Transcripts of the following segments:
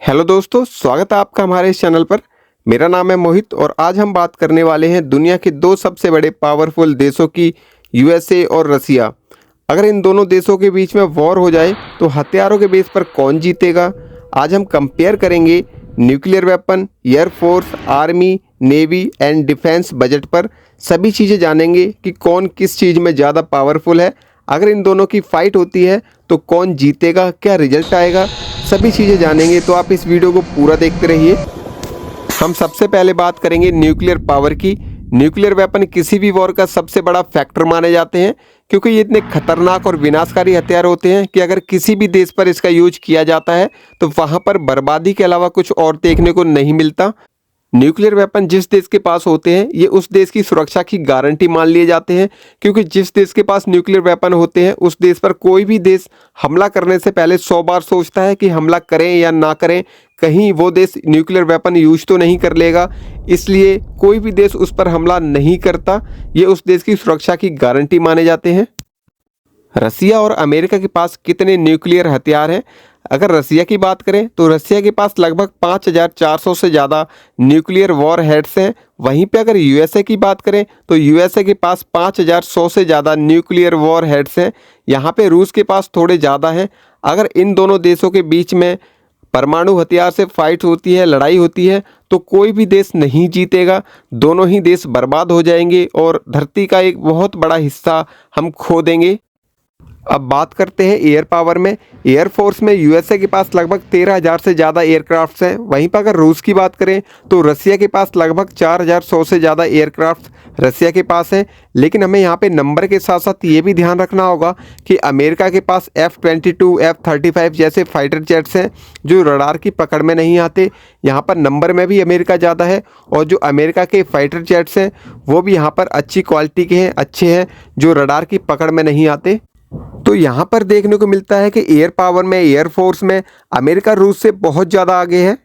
Hello दोस्तों, स्वागत है आपका हमारे इस चैनल पर। मेरा नाम है मोहित और आज हम बात करने वाले हैं दुनिया के दो सबसे बड़े पावरफुल देशों की, यूएसए और रसिया। अगर इन दोनों देशों के बीच में वॉर हो जाए तो हथियारों के बेस पर कौन जीतेगा। आज हम कंपेयर करेंगे nuclear weapon, air force, army, navy and defence budget पर। सभी चीज़ें जानेंगे कि कौन किस चीज़ में ज़्यादा पावरफुल है। अगर इन दोनों की फाइट होती है तो कौन जीतेगा, क्या रिजल्ट आएगा, सभी चीज़ें जानेंगे। तो आप इस वीडियो को पूरा देखते रहिए। हम सबसे पहले बात करेंगे न्यूक्लियर पावर की। न्यूक्लियर वेपन किसी भी वॉर का सबसे बड़ा फैक्टर माने जाते हैं, क्योंकि ये इतने खतरनाक और विनाशकारी हथियार होते हैं कि अगर किसी भी देश पर इसका यूज किया जाता है तो वहाँ पर बर्बादी के अलावा कुछ और देखने को नहीं मिलता। न्यूक्लियर वेपन जिस देश के पास होते हैं ये उस देश की सुरक्षा की गारंटी मान लिए जाते हैं, क्योंकि जिस देश के पास न्यूक्लियर वेपन होते हैं उस देश पर कोई भी देश हमला करने से पहले 100 बार सोचता है कि हमला करें या ना करें, कहीं वो देश न्यूक्लियर वेपन यूज तो नहीं कर लेगा। इसलिए कोई भी देश उस पर हमला नहीं करता। ये उस देश की सुरक्षा की गारंटी माने जाते हैं। रसिया और अमेरिका के पास कितने न्यूक्लियर हथियार हैं? अगर रसिया की बात करें तो रसिया के पास लगभग 5400 से ज़्यादा न्यूक्लियर वॉर हेड्स हैं। वहीं पे अगर यूएसए की बात करें तो यूएसए के पास 5100 से ज़्यादा न्यूक्लियर वॉर हेड्स हैं। यहाँ पे रूस के पास थोड़े ज़्यादा हैं। अगर इन दोनों देशों के बीच में परमाणु हथियार से फाइट होती है, लड़ाई होती है, तो कोई भी देश नहीं जीतेगा। दोनों ही देश बर्बाद हो जाएंगे और धरती का एक बहुत बड़ा हिस्सा हम खो देंगे। अब बात करते हैं एयर पावर में। एयरफोर्स में यूएसए के पास लगभग 13,000 से ज़्यादा एयरक्राफ्ट्स हैं। वहीं पर अगर रूस की बात करें तो रसिया के पास लगभग 4,100 से ज़्यादा एयरक्राफ्ट रसिया के पास हैं। लेकिन हमें यहाँ पे नंबर के साथ साथ ये भी ध्यान रखना होगा कि अमेरिका के पास F-22, F-35 जैसे फाइटर जेट्स हैं जो रडार की पकड़ में नहीं आते। यहाँ पर नंबर में भी अमेरिका ज़्यादा है और जो अमेरिका के फाइटर जेट्स हैं वो भी यहाँ पर अच्छी क्वालिटी के हैं, अच्छे हैं, जो रडार की पकड़ में नहीं आते। तो यहाँ पर देखने को मिलता है कि एयर पावर में, एयरफोर्स में अमेरिका रूस से बहुत ज़्यादा आगे है।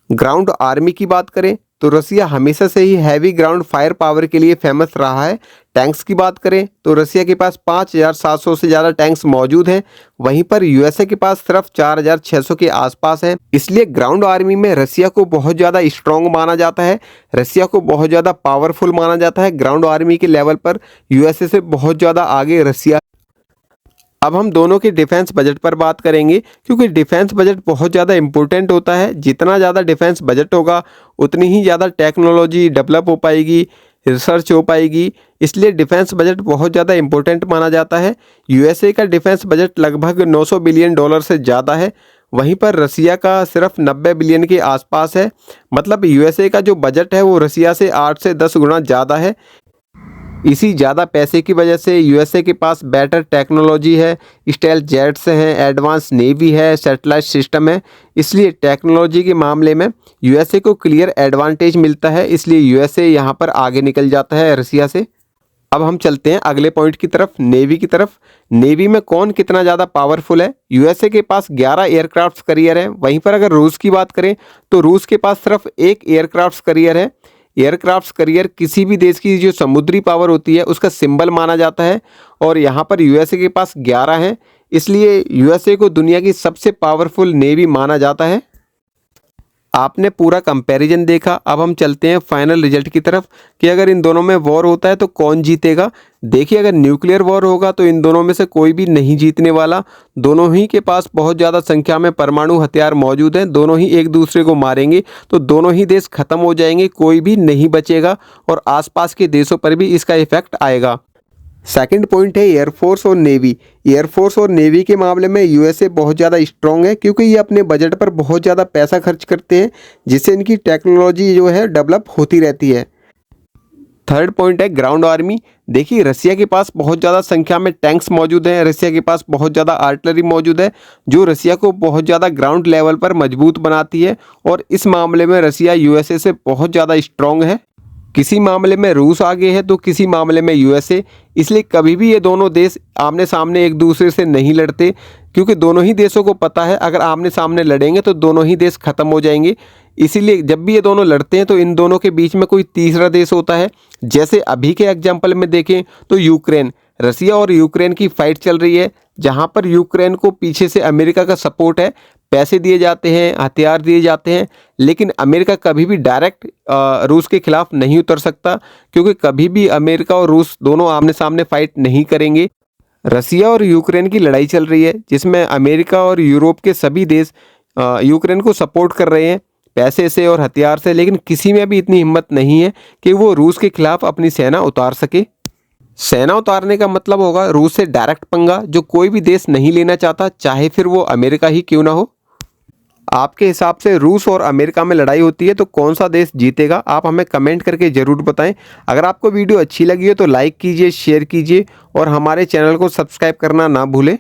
ग्राउंड आर्मी की बात करें तो रसिया हमेशा से ही हैवी ग्राउंड फायर पावर के लिए फेमस रहा है। टैंक्स की बात करें तो रसिया के पास 5700 से ज़्यादा टैंक्स मौजूद हैं। वहीं पर यूएसए के पास सिर्फ 4600 के आसपास है। इसलिए ग्राउंड आर्मी में रसिया को बहुत ज़्यादा स्ट्रॉन्ग माना जाता है, रसिया को बहुत ज़्यादा पावरफुल माना जाता है। ग्राउंड आर्मी के लेवल पर यूएसए से बहुत ज़्यादा आगे रसिया। अब हम दोनों के डिफेंस बजट पर बात करेंगे, क्योंकि डिफेंस बजट बहुत ज़्यादा इंपॉर्टेंट होता है। जितना ज़्यादा डिफेंस बजट होगा उतनी ही ज़्यादा टेक्नोलॉजी डेवलप हो पाएगी, रिसर्च हो पाएगी। इसलिए डिफेंस बजट बहुत ज़्यादा इंपॉर्टेंट माना जाता है। यूएसए का डिफेंस बजट लगभग 900 बिलियन डॉलर से ज़्यादा है। वहीं पर रसिया का सिर्फ 90 बिलियन के आसपास है। मतलब यूएसए का जो बजट है वो रसिया से 8 से 10 गुना ज़्यादा है। इसी ज़्यादा पैसे की वजह से यूएसए के पास बेटर टेक्नोलॉजी है, स्टेल्थ जेट्स हैं, एडवांस नेवी है, सैटेलाइट सिस्टम है। इसलिए टेक्नोलॉजी के मामले में यूएसए को क्लियर एडवांटेज मिलता है। इसलिए यूएसए यहाँ पर आगे निकल जाता है रसिया से। अब हम चलते हैं अगले पॉइंट की तरफ, नेवी की तरफ। नेवी में कौन कितना ज़्यादा पावरफुल है? यूएसए के पास 11 एयरक्राफ्ट करियर है। वहीं पर अगर रूस की बात करें तो रूस के पास सिर्फ एक एयरक्राफ्ट करियर है। एयरक्राफ्ट करियर किसी भी देश की जो समुद्री पावर होती है उसका सिंबल माना जाता है और यहाँ पर यूएसए के पास 11 हैं। इसलिए यूएसए को दुनिया की सबसे पावरफुल नेवी माना जाता है। आपने पूरा कंपैरिजन देखा। अब हम चलते हैं फाइनल रिजल्ट की तरफ कि अगर इन दोनों में वॉर होता है तो कौन जीतेगा। देखिए, अगर न्यूक्लियर वॉर होगा तो इन दोनों में से कोई भी नहीं जीतने वाला। दोनों ही के पास बहुत ज़्यादा संख्या में परमाणु हथियार मौजूद हैं। दोनों ही एक दूसरे को मारेंगे तो दोनों ही देश खत्म हो जाएंगे, कोई भी नहीं बचेगा और आसपास के देशों पर भी इसका इफेक्ट आएगा। सेकंड पॉइंट है एयरफोर्स और नेवी। एयरफोर्स और नेवी के मामले में यूएसए बहुत ज़्यादा स्ट्रॉन्ग है, क्योंकि ये अपने बजट पर बहुत ज़्यादा पैसा खर्च करते हैं, जिससे इनकी टेक्नोलॉजी जो है डेवलप होती रहती है। थर्ड पॉइंट है ग्राउंड आर्मी। देखिए, रसिया के पास बहुत ज़्यादा संख्या में टैंक्स मौजूद हैं, रसिया के पास बहुत ज़्यादा आर्टिलरी मौजूद है, जो रसिया को बहुत ज़्यादा ग्राउंड लेवल पर मजबूत बनाती है। और इस मामले में रसिया यूएसए से बहुत ज़्यादा स्ट्रॉन्ग है। किसी मामले में रूस आगे है तो किसी मामले में यूएसए। इसलिए कभी भी ये दोनों देश आमने सामने एक दूसरे से नहीं लड़ते, क्योंकि दोनों ही देशों को पता है अगर आमने सामने लड़ेंगे तो दोनों ही देश खत्म हो जाएंगे। इसीलिए जब भी ये दोनों लड़ते हैं तो इन दोनों के बीच में कोई तीसरा देश होता है। जैसे अभी के एग्जाम्पल में देखें तो यूक्रेन, रसिया और यूक्रेन की फाइट चल रही है, जहाँ पर यूक्रेन को पीछे से अमेरिका का सपोर्ट है। पैसे दिए जाते हैं, हथियार दिए जाते हैं, लेकिन अमेरिका कभी भी डायरेक्ट रूस के खिलाफ नहीं उतर सकता, क्योंकि कभी भी अमेरिका और रूस दोनों आमने सामने फाइट नहीं करेंगे। रसिया और यूक्रेन की लड़ाई चल रही है, जिसमें अमेरिका और यूरोप के सभी देश यूक्रेन को सपोर्ट कर रहे हैं पैसे से और हथियार से, लेकिन किसी में भी इतनी हिम्मत नहीं है कि वो रूस के खिलाफ अपनी सेना उतार सके। सेना उतारने का मतलब होगा रूस से डायरेक्ट पंगा, जो कोई भी देश नहीं लेना चाहता, चाहे फिर वो अमेरिका ही क्यों ना हो। आपके हिसाब से रूस और अमेरिका में लड़ाई होती है तो कौन सा देश जीतेगा, आप हमें कमेंट करके ज़रूर बताएं। अगर आपको वीडियो अच्छी लगी हो तो लाइक कीजिए, शेयर कीजिए और हमारे चैनल को सब्सक्राइब करना ना भूलें।